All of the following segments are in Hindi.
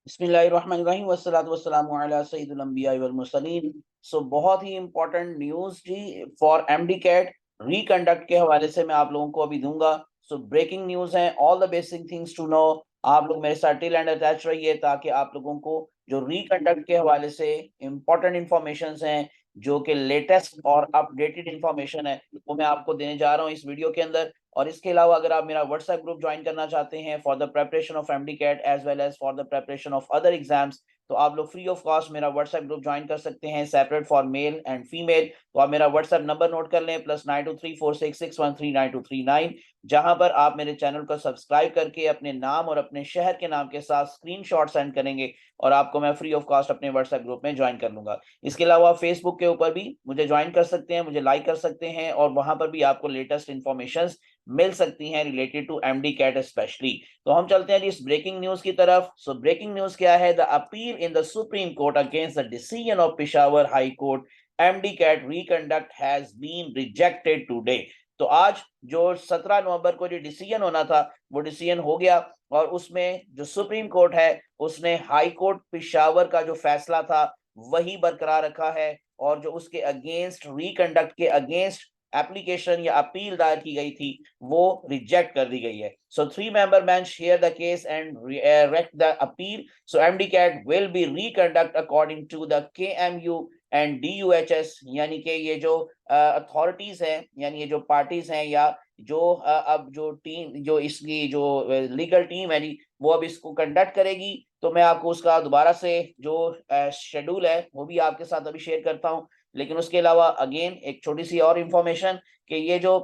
बिस्मिल्लाहिर्रहमानिर्रहीम वस्सलातु वस्सलामु अला सय्यिदिल अंबिया वल मुरसलीन। सो बहुत ही इंपॉर्टेंट न्यूज़ जी फॉर एमडी कैट रिकंडक्ट के हवाले से मैं आप लोगों को अभी दूंगा। सो ब्रेकिंग न्यूज़ है, all the basic things to know. आप लोग मेरे साथ टिल एंड अटैच रहिए ताकि आप लोगों को जो रिकंडक्ट के हवाले से इंपॉर्टेंट इंफॉर्मेशन हैं, जो कि लेटेस्ट और अपडेटेड इंफॉर्मेशन है, वो मैं आपको देने जा रहा हूँ इस वीडियो के अंदर। और इसके अलावा अगर आप मेरा व्हाट्सएप ग्रुप ज्वाइन करना चाहते हैं for the preparation of MD CAT as well as for the preparation of other exams, तो आप लोग फ्री ऑफ कॉस्ट मेरा व्हाट्सएप ग्रुप ज्वाइन कर सकते हैं, separate for male and female. तो आप मेरा व्हाट्सएप नंबर नोट कर लें, +923466139239, जहां पर आप मेरे चैनल को सब्सक्राइब करके अपने नाम और अपने शहर के नाम के साथ स्क्रीनशॉट सेंड करेंगे और आपको मैं फ्री ऑफ कॉस्ट अपने व्हाट्सएप ग्रुप में ज्वाइन कर लूंगा। इसके अलावा फेसबुक के ऊपर भी मुझे ज्वाइन कर सकते हैं, मुझे लाइक कर सकते हैं और वहां पर भी आपको लेटेस्ट इन्फॉर्मेशन मिल सकती हैं related to MD CAT specially. तो हम चलते हैं इस ब्रेकिंग न्यूज की तरफ। सो ब्रेकिंग न्यूज क्या है? The appeal in the Supreme Court against the decision of Peshawar High Court MD cat reconduct has been rejected today. तो आज जो 17 नवंबर को जो डिसीजन होना था वो डिसीजन हो गया और उसमें जो सुप्रीम कोर्ट है उसने हाई कोर्ट पेशावर का जो फैसला था वही बरकरार रखा है और जो उसके अगेंस्ट रिकंडक्ट के अगेंस्ट एप्लीकेशन या अपील दायर की गई थी वो रिजेक्ट कर दी गई है। So 3 member bench hear the case and reject the appeal. So MDCAT will be reconduct according to the KMU and DUHS, यानी कि ये जो अथॉरिटीज हैं, यानी ये जो पार्टीज हैं या जो अब जो टीम जो इसकी जो लीगल टीम है जी, वो अब इसको कंडक्ट करेगी। तो मैं आपको उसका दोबारा से जो शेड्यूल है वो भी आपके साथ अभी शेयर करता हूँ। लेकिन उसके अलावा अगेन एक छोटी सी और इंफॉर्मेशन कि ये जो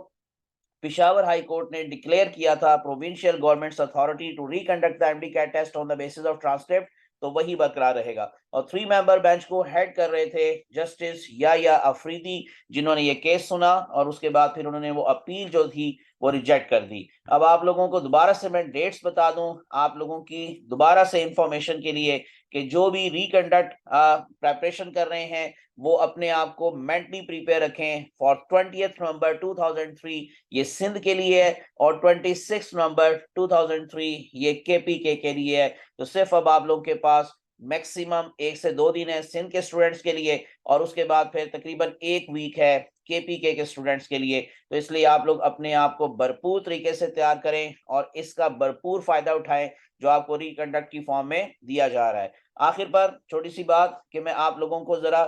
पिशावर हाई कोर्ट ने डिक्लेयर किया था provincial governments authority to reconduct the MD CAT test on the basis of transcript, तो वही बरकरार रहेगा। और 3 member बेंच को हेड कर रहे थे जस्टिस या अफरीदी, जिन्होंने ये केस सुना और उसके बाद फिर उन्होंने वो अपील जो थी वो रिजेक्ट कर दी। अब आप लोगों को दोबारा से मैं डेट्स बता दूं आप लोगों की दोबारा से इंफॉर्मेशन के लिए कि जो भी रिकंडक्ट प्रेपरेशन कर रहे हैं वो अपने आप को मेंटली प्रिपेयर रखें फॉर 20 नवंबर 2003 ये सिंध के लिए है और 26 नवंबर 2003 ये केपीके के लिए है। तो सिर्फ अब आप लोगों के पास मैक्सिमम 1 से 2 दिन है सिंध के स्टूडेंट्स के लिए और उसके बाद फिर तकरीबन 1 वीक है केपीके के स्टूडेंट्स के लिए। तो इसलिए आप लोग अपने आप को भरपूर तरीके से तैयार करें और इसका भरपूर फायदा उठाएं जो आपको रिकंडक्ट की फॉर्म में दिया जा रहा है। आखिर पर छोटी सी बात कि मैं आप लोगों को जरा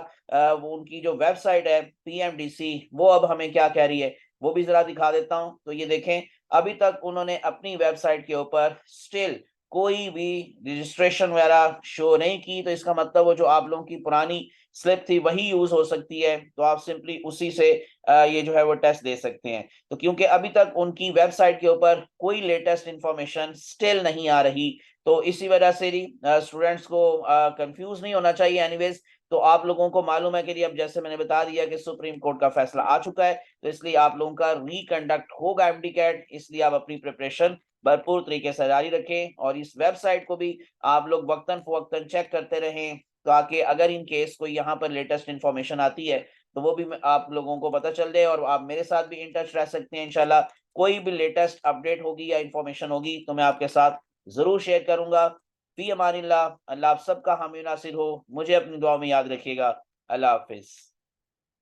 वो उनकी जो वेबसाइट है पीएमडीसी वो अब हमें क्या कह रही है वो भी जरा दिखा देता हूं। तो ये देखें, अभी तक उन्होंने अपनी वेबसाइट के ऊपर स्टिल कोई भी रजिस्ट्रेशन वगैरह शो नहीं की। तो इसका मतलब वो जो आप लोगों की पुरानी स्लिप थी वही यूज हो सकती है, तो आप सिंपली उसी से ये जो है वो टेस्ट दे सकते हैं। तो क्योंकि अभी तक उनकी वेबसाइट के ऊपर कोई लेटेस्ट इंफॉर्मेशन स्टिल नहीं आ रही, तो इसी वजह से स्टूडेंट्स को कंफ्यूज नहीं होना चाहिए। एनीवेज, तो आप लोगों को मालूम है कि अब जैसे मैंने बता दिया कि सुप्रीम कोर्ट का फैसला आ चुका है, तो इसलिए आप लोगों का रिकंडक्ट होगा एमडी कैट। इसलिए आप अपनी प्रिपरेशन भरपूर तरीके से जारी रखें और इस वेबसाइट को भी आप लोग वक्तन फवक्तन चेक करते रहें ताकि अगर इन केस कोई यहाँ पर लेटेस्ट इंफॉर्मेशन आती है तो वो भी आप लोगों को पता चल जाए और आप मेरे साथ भी इन टच रह सकते हैं। इंशाल्लाह कोई भी लेटेस्ट अपडेट होगी या इंफॉर्मेशन होगी तो मैं आपके साथ जरूर शेयर करूंगा। फी अमानिल्लाह, अल्लाह आप सबका हामी नासिर हो। मुझे अपनी दुआ में याद रखिएगा। अल्लाह हाफिज।